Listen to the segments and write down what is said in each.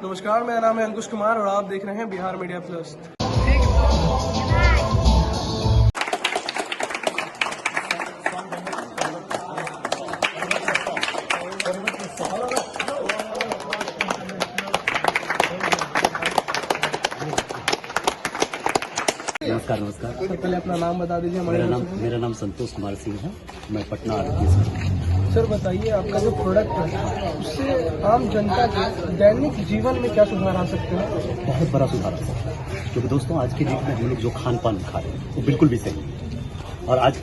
नमस्कार, मेरा नाम है अंकुश कुमार और आप देख रहे हैं बिहार मीडिया प्लस। नमस्कार नमस्कार। सर पहले अपना नाम बता दीजिए। मेरा नाम संतोष कुमार सिंह है। मैं पटना आरती से। सर बताइए, आपका जो प्रोडक्ट है उससे आम जनता के दैनिक जीवन में क्या सुधार आ सकते हैं? बहुत बड़ा सुधार आ सकता है, क्योंकि दोस्तों आज के डेट में हम लोग जो खान पान खा रहे हैं वो बिल्कुल भी सही नहीं है। और आज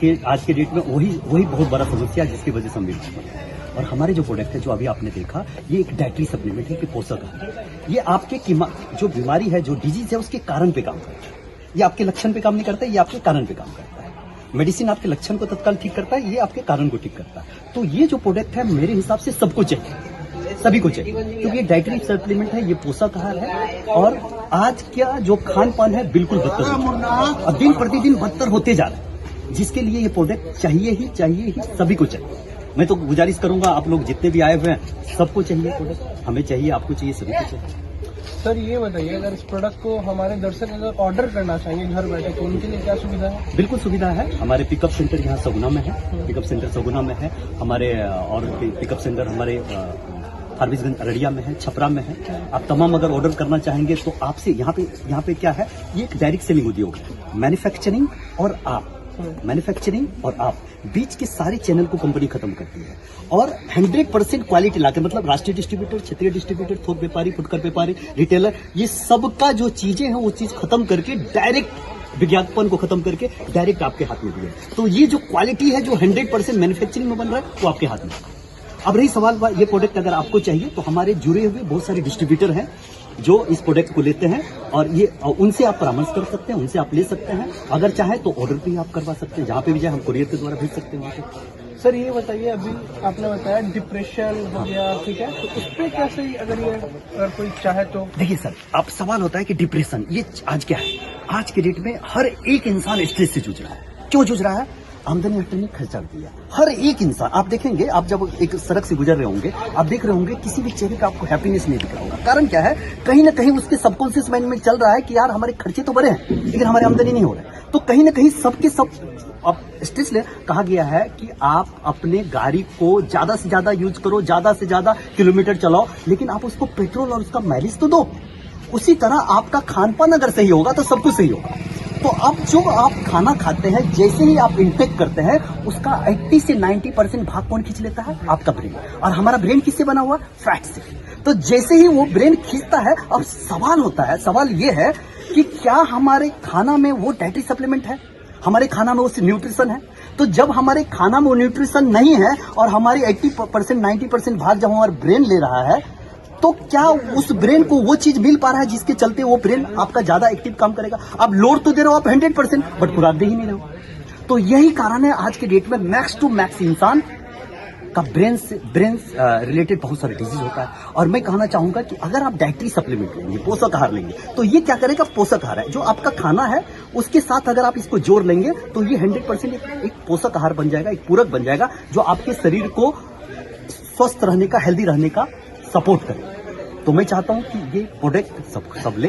के डेट में वही बहुत बड़ा समस्या है जिसकी वजह से हम बीमार पड़े हैं। और हमारे जो प्रोडक्ट है, जो अभी आपने देखा, ये एक डाइटरी सप्लीमेंट है कि पोषक है। ये आपके जो बीमारी है, जो डिजीज है, उसके कारण पे काम करता है। ये आपके लक्षण पे काम नहीं करता है, ये आपके कारण पे काम करता है। मेडिसिन आपके लक्षण को तत्काल ठीक करता है, ये आपके कारण को ठीक करता है। तो ये जो प्रोडक्ट है मेरे हिसाब से सबको चाहिए, सभी को चाहिए, क्योंकि ये डाइटरी सप्लीमेंट है, ये पोषक आहार है। और आज क्या जो खान पान है बिल्कुल बदतर हो रहा है और दिन प्रतिदिन बदतर होते जा रहा है, जिसके लिए ये प्रोडक्ट चाहिए ही, सभी को चाहिए। मैं तो गुजारिश करूंगा, आप लोग जितने भी आए हुए हैं सबको चाहिए प्रोडक्ट, हमें चाहिए, आपको चाहिए, सभी को चाहिए। सर ये बताइए, अगर इस प्रोडक्ट को हमारे दर्शक अगर ऑर्डर करना चाहिए घर बैठे, तो उनके लिए क्या सुविधा है? बिल्कुल सुविधा है। हमारे पिकअप सेंटर यहाँ सगुना में है, पिकअप सेंटर सगुना में है हमारे, और पिकअप सेंटर हमारे फारबिसगंज अररिया में है, छपरा में है। आप तमाम अगर ऑर्डर करना चाहेंगे तो आपसे यहाँ पे क्या है, ये एक डायरेक्ट सेलिंग उद्योग है। मैन्युफैक्चरिंग और आप बीच के सारे चैनल को कंपनी खत्म करती है और 100% क्वालिटी लाकर, मतलब राष्ट्रीय डिस्ट्रीब्यूटर, क्षेत्रीय डिस्ट्रीब्यूटर, थोक व्यापारी, फुटकर व्यापारी, रिटेलर, ये सबका जो चीजें हैं वो चीज खत्म करके डायरेक्ट विज्ञापन को खत्म करके डायरेक्ट आपके हाथ में दिया। तो ये जो क्वालिटी है, जो 100% मैन्युफैक्चरिंग में बन रहा है, वो आपके हाथ में। अब रही सवाल, ये प्रोडक्ट अगर आपको चाहिए तो हमारे जुड़े हुए बहुत सारे डिस्ट्रीब्यूटर हैं जो इस प्रोडक्ट को लेते हैं, और ये उनसे आप परामर्श कर सकते हैं, उनसे आप ले सकते हैं। अगर चाहे तो ऑर्डर भी आप करवा सकते हैं, जहाँ पे भी जाए हम कुरियर के द्वारा भेज सकते हैं वहाँ पे। सर ये बताइए, अभी आपने बताया डिप्रेशन हो गया, ठीक है, तो उस पर कैसे अगर कोई चाहे तो? देखिए सर, अब सवाल होता है कि डिप्रेशन ये आज क्या है। आज के डेट में हर एक इंसान स्ट्रेस से जूझ रहा है। क्यों जूझ रहा है? आमदनी हटने खर्चा दिया। हर एक इंसान, आप देखेंगे, आप जब एक सड़क से गुजर रहे होंगे, आप देख रहे होंगे किसी भी चेहरे का आपको हैप्पीनेस नहीं दिख रहा होगा। कारण क्या है? कहीं ना कहीं उसके सबकॉन्शियस माइंड में चल रहा है कि यार हमारे खर्चे तो बड़े हैं लेकिन हमारे आमदनी नहीं हो रहा है। तो कहीं ना कहीं सबके सब अब स्ट्रेस ले कहा गया है कि आप अपने गाड़ी को ज्यादा से ज्यादा यूज करो, ज्यादा से ज्यादा किलोमीटर चलाओ, लेकिन आप उसको पेट्रोल और उसका माइलेज तो दो। उसी तरह आपका खान पान अगर सही होगा तो सब कुछ सही होगा। तो अब जो आप खाना खाते हैं, जैसे ही आप इंटेक करते हैं, उसका 80 से 90% भाग कौन खींच लेता है? आपका ब्रेन। और हमारा ब्रेन किससे बना हुआ? फैट से। तो जैसे ही वो ब्रेन खींचता है, अब सवाल होता है, सवाल ये है कि क्या हमारे खाना में वो डाइटरी सप्लीमेंट है, हमारे खाना में वो न्यूट्रिशन है? तो जब हमारे खाना में वो न्यूट्रिशन नहीं है और हमारी 80% 90% भाग जब हमारा ब्रेन ले रहा है, तो क्या उस ब्रेन को वो चीज मिल पा रहा है जिसके चलते वो ब्रेन आपका ज्यादा एक्टिव काम करेगा? आप लोड तो दे रहे हो आप 100%, बट खुराक दे ही नहीं रहे हो। तो यही कारण है आज के डेट में मैक्स टू मैक्स इंसान का ब्रेन रिलेटेड बहुत सारे डिजीज होता है। और मैं कहना चाहूंगा कि अगर आप डाइटरी सप्लीमेंट लेंगे, पोषक आहार लेंगे, तो ये क्या करेगा? पोषक आहार है जो आपका खाना है, उसके साथ अगर आप इसको जोड़ लेंगे तो ये 100% एक पोषक आहार बन जाएगा, एक पूरक बन जाएगा, जो आपके शरीर को स्वस्थ रहने का, हेल्दी रहने का सपोर्ट करे। तो मैं चाहता हूं कि ये प्रोडक्ट सब ले,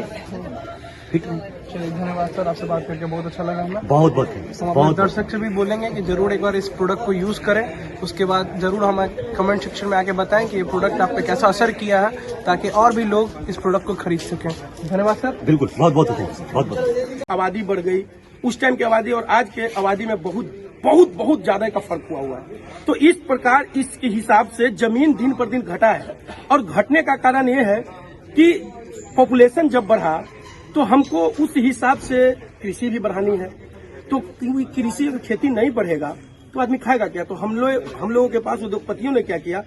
ठीक है। चलिए, धन्यवाद सर, आपसे बात करके बहुत अच्छा लगा हमें। बहुत बहुत दर्शक से भी बोलेंगे कि जरूर एक बार इस प्रोडक्ट को यूज करें, उसके बाद जरूर हमें कमेंट सेक्शन में आके बताएं कि ये प्रोडक्ट आप पे कैसा असर किया है, ताकि और भी लोग इस प्रोडक्ट को खरीद सकें। धन्यवाद सर। बिल्कुल, बहुत आबादी बढ़ गई, उस टाइम की आबादी और आज के आबादी में बहुत ज्यादा का फर्क हुआ है। तो इस प्रकार इसके हिसाब से जमीन दिन पर दिन घटा है, और घटने का कारण ये है कि पॉपुलेशन जब बढ़ा तो हमको उस हिसाब से कृषि भी बढ़ानी है। तो कृषि अगर खेती नहीं बढ़ेगा तो आदमी खाएगा क्या? तो हम लोगों के पास उद्योगपतियों ने क्या किया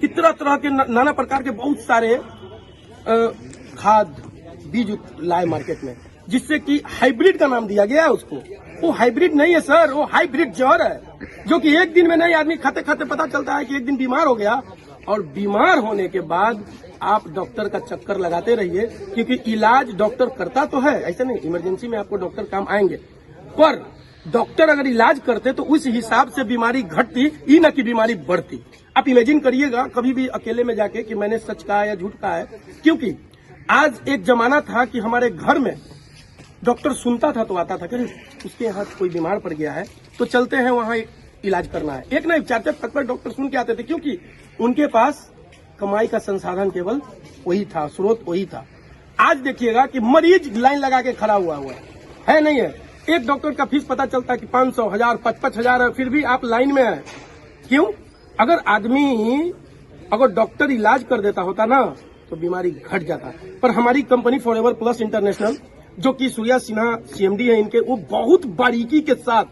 कि तरह तरह के नाना प्रकार के बहुत सारे खाद बीज लाए मार्केट में, जिससे कि हाइब्रिड का नाम दिया गया है उसको। वो हाइब्रिड नहीं है सर, वो हाइब्रिड जहर है, जो कि एक दिन में नहीं, आदमी खाते खाते पता चलता है कि एक दिन बीमार हो गया, और बीमार होने के बाद आप डॉक्टर का चक्कर लगाते रहिए, क्योंकि इलाज डॉक्टर करता तो है, ऐसा नहीं इमरजेंसी में आपको डॉक्टर काम आएंगे, पर डॉक्टर अगर इलाज करते तो उस हिसाब से बीमारी घटती, ही न कि बीमारी बढ़ती। आप इमेजिन करिएगा कभी भी अकेले में जाके कि मैंने सच कहा या झूठ कहा है, क्योंकि आज एक जमाना था कि हमारे घर में डॉक्टर सुनता था तो आता था कि उसके यहाँ कोई बीमार पड़ गया है तो चलते हैं वहाँ इलाज करना है। एक नहीं 4-4 तक डॉक्टर सुन के आते थे, क्योंकि उनके पास कमाई का संसाधन केवल वही था, स्रोत वही था। आज देखिएगा कि मरीज लाइन लगा के खड़ा हुआ है नहीं है। एक डॉक्टर का फीस पता चलता है कि 500, 1000, 55,000 है, फिर भी आप लाइन में हैं। क्यों? अगर डॉक्टर इलाज कर देता होता ना तो बीमारी घट जाता। पर हमारी कंपनी फॉरएवर प्लस इंटरनेशनल, जो कि सूर्या सिन्हा सीएमडी है इनके, वो बहुत बारीकी के साथ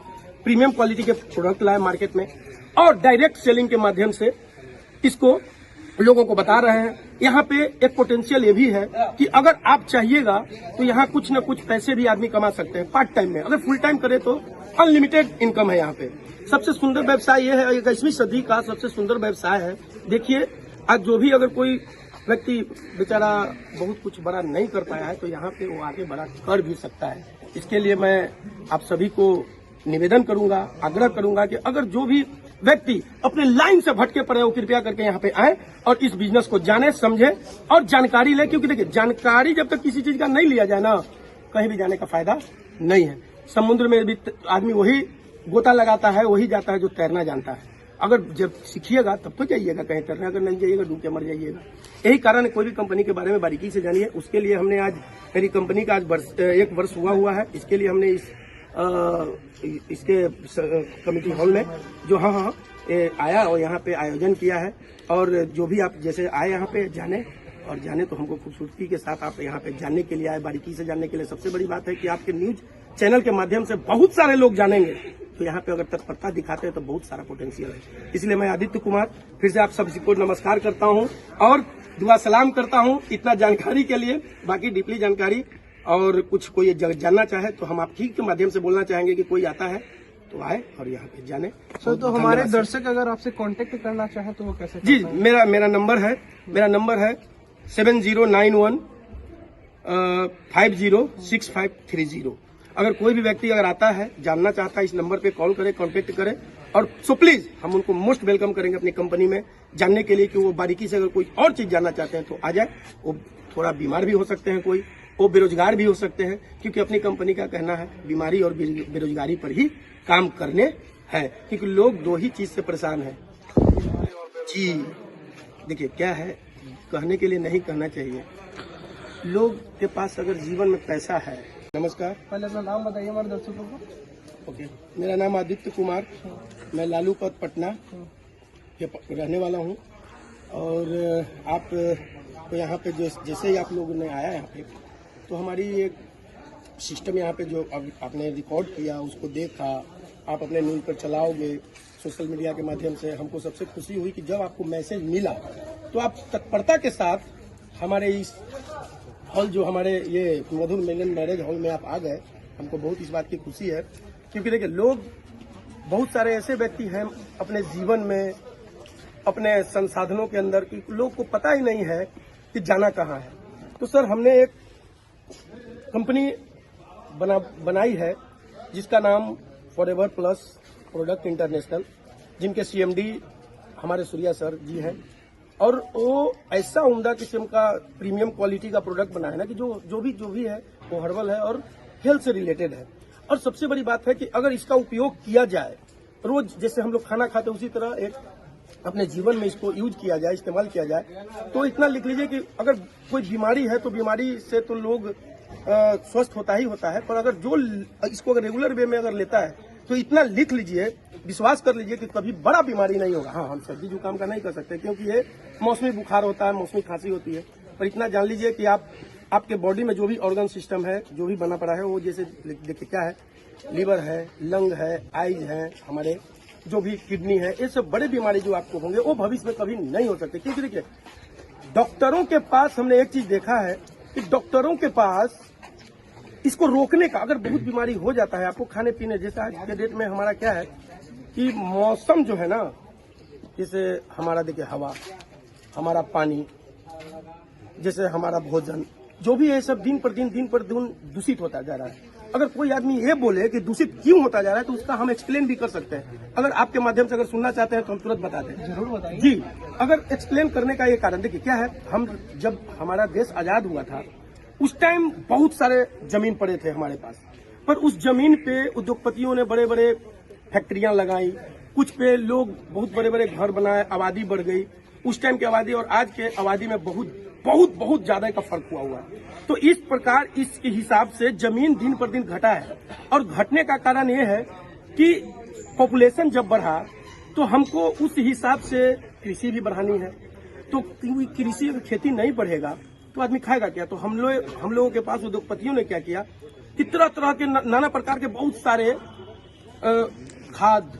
प्रीमियम क्वालिटी के प्रोडक्ट लाए मार्केट में और डायरेक्ट सेलिंग के माध्यम से इसको लोगों को बता रहे हैं। यहाँ पे एक पोटेंशियल ये भी है कि अगर आप चाहिएगा तो यहाँ कुछ न कुछ पैसे भी आदमी कमा सकते हैं पार्ट टाइम में। अगर फुल टाइम करे तो अनलिमिटेड इनकम है यहाँ पे। सबसे सुंदर व्यवसाय ये है, 21वीं सदी का सबसे सुंदर व्यवसाय है। देखिए आज जो भी अगर कोई व्यक्ति बेचारा बहुत कुछ बड़ा नहीं कर पाया है तो यहाँ पे वो आगे बड़ा कर भी सकता है। इसके लिए मैं आप सभी को निवेदन करूंगा, आग्रह करूंगा कि अगर जो भी व्यक्ति अपने लाइन से भटके पड़े वो कृपया करके यहाँ पे आए और इस बिजनेस को जाने, समझे और जानकारी ले। क्योंकि देखिए जानकारी जब तक किसी चीज का नहीं लिया जाए ना, कहीं भी जाने का फायदा नहीं है। समुद्र में भी आदमी वही गोता लगाता है, वही जाता है जो तैरना जानता है। अगर जब सीखिएगा तब तो जाइएगा कहीं तैरने, अगर नहीं जाइएगा डूब के मर जाइएगा। यही कारण है कोई भी कंपनी के बारे में बारीकी से जानिए। उसके लिए हमने आज मेरी कंपनी का आज 1 वर्ष हुआ है। इसके लिए हमने इसके कमेटी हॉल में जो आया और यहाँ पे आयोजन किया है। और जो भी आप जैसे आए यहाँ पे जाने तो हमको खूबसूरती के साथ आप यहाँ पे जानने के लिए आए, बारीकी से जानने के लिए। सबसे बड़ी बात है कि आपके न्यूज चैनल के माध्यम से बहुत सारे लोग जानेंगे, तो यहाँ पे अगर तत्परता दिखाते हैं तो बहुत सारा पोटेंशियल है। इसलिए मैं आदित्य कुमार फिर से आप सभी को नमस्कार करता हूँ और दुआ सलाम करता हूँ इतना जानकारी के लिए। बाकी डीपली जानकारी और कुछ कोई जानना चाहे तो हम आपकी के माध्यम से बोलना चाहेंगे कि कोई आता है तो आए और यहाँ पे जाने। सर तो हमारे दर्शक अगर आपसे कांटेक्ट करना चाहे तो वो कैसे? जी मेरा नंबर है 7091 506530। अगर कोई भी व्यक्ति अगर आता है जानना चाहता है इस नंबर पे कॉल करे, कांटेक्ट करे और सो प्लीज हम उनको मोस्ट वेलकम करेंगे अपनी कंपनी में जानने के लिए कि वो बारीकी से अगर कोई और चीज जानना चाहते हैं तो आ जाए। वो थोड़ा बीमार भी हो सकते हैं, कोई वो बेरोजगार भी हो सकते हैं, क्योंकि अपनी कंपनी का कहना है बीमारी और बेरोजगारी पर ही काम करने हैं, क्योंकि लोग 2 ही चीज से परेशान हैं। जी देखिए क्या है, कहने के लिए नहीं कहना चाहिए। लोग के पास अगर जीवन में पैसा है। नमस्कार, पहले अपना नाम बताइए हमारे दर्शकों को। ओके, मेरा नाम आदित्य कुमार, मैं लालू पथ पटना के रहने वाला हूँ। और आप तो यहाँ पे जैसे ही आप लोगों ने आया यहाँ पे तो हमारी एक सिस्टम यहाँ पे जो आपने रिकॉर्ड किया उसको देखा, आप अपने न्यूज पर चलाओगे सोशल मीडिया के माध्यम से। हमको सबसे खुशी हुई कि जब आपको मैसेज मिला तो आप तत्परता के साथ हमारे इस हॉल जो हमारे ये मधुर मिलन मैरिज हॉल में आप आ गए। हमको बहुत इस बात की खुशी है, क्योंकि देखिए लोग बहुत सारे ऐसे व्यक्ति हैं अपने जीवन में अपने संसाधनों के अंदर कि लोग को पता ही नहीं है कि जाना कहाँ है। तो सर हमने एक कंपनी बनाई है जिसका नाम फॉरएवर प्लस प्रोडक्ट इंटरनेशनल, जिनके सीएमडी हमारे सूर्या सर जी हैं। और वो ऐसा उम्दा किस्म का प्रीमियम क्वालिटी का प्रोडक्ट बना है ना कि जो भी है वो हर्बल है और हेल्थ से रिलेटेड है। और सबसे बड़ी बात है कि अगर इसका उपयोग किया जाए रोज, जैसे हम लोग खाना खाते हैं उसी तरह एक अपने जीवन में इसको यूज किया जाए, इस्तेमाल किया जाए, तो इतना लिख लीजिए कि अगर कोई बीमारी है तो बीमारी से तो लोग स्वस्थ होता ही होता है, पर अगर जो इसको अगर रेगुलर वे में अगर लेता है तो इतना लिख लीजिए, विश्वास कर लीजिए कि कभी बड़ा बीमारी नहीं होगा। हाँ, हम सर्दी जुकाम का नहीं कर सकते क्योंकि ये मौसमी बुखार होता है, मौसमी खांसी होती है, पर इतना जान लीजिए कि आपके बॉडी में जो भी ऑर्गन सिस्टम है, जो भी बना पड़ा है, वो जैसे देखिए क्या है, लीवर है, लंग है, आईज है, हमारे जो भी किडनी है, ये सब बड़े बीमारी जो आपको होंगे वो भविष्य में कभी नहीं हो सकते। क्योंकि देखिए डॉक्टरों के पास हमने एक चीज देखा है कि डॉक्टरों के पास इसको रोकने का, अगर बहुत बीमारी हो जाता है आपको खाने पीने, जैसे आज के डेट में हमारा क्या है कि मौसम जो है ना, जैसे हमारा देखिए हवा, हमारा पानी, जैसे हमारा भोजन, जो भी है सब दिन पर दिन दूषित होता जा रहा है। अगर कोई आदमी ये बोले कि दूषित क्यों होता जा रहा है तो उसका हम एक्सप्लेन भी कर सकते हैं। अगर आपके माध्यम से अगर सुनना चाहते हैं तो हम तुरंत बताते हैं। जरूर बताइए। जी, अगर एक्सप्लेन करने का ये कारण देखिए क्या है, हम जब हमारा देश आजाद हुआ था उस टाइम बहुत सारे जमीन पड़े थे हमारे पास, पर उस जमीन पे उद्योगपतियों ने बड़े बड़े फैक्ट्रियां लगाई, कुछ पे लोग बहुत बड़े बड़े घर बनाए, आबादी बढ़ गई। उस टाइम की आबादी और आज के आबादी में बहुत ज्यादा का फर्क हुआ है। तो इस प्रकार इसके हिसाब से जमीन दिन पर दिन घटा है, और घटने का कारण ये है कि पॉपुलेशन जब बढ़ा तो हमको उस हिसाब से कृषि भी बढ़ानी है। तो कृषि अगर खेती नहीं बढ़ेगा तो आदमी खाएगा क्या? तो हम लोगों के पास उद्योगपतियों ने क्या किया कि तरह तरह के नाना प्रकार के बहुत सारे खाद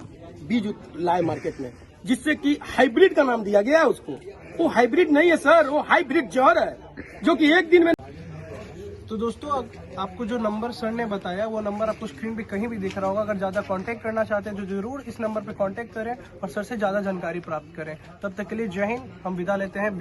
बीज लाए मार्केट में, जिससे कि हाइब्रिड का नाम दिया गया है उसको। वो हाइब्रिड नहीं है सर, वो हाइब्रिड जहर है, जो कि एक दिन में। तो दोस्तों आपको जो नंबर सर ने बताया वो नंबर आपको स्क्रीन पे कहीं भी दिख रहा होगा। अगर ज़्यादा कांटेक्ट करना चाहते हैं तो जरूर इस नंबर पे कांटेक्ट करें और सर से ज़्यादा जानकारी प्राप्त करें। तब तक के लिए जय हिंद, हम विदा लेते हैं।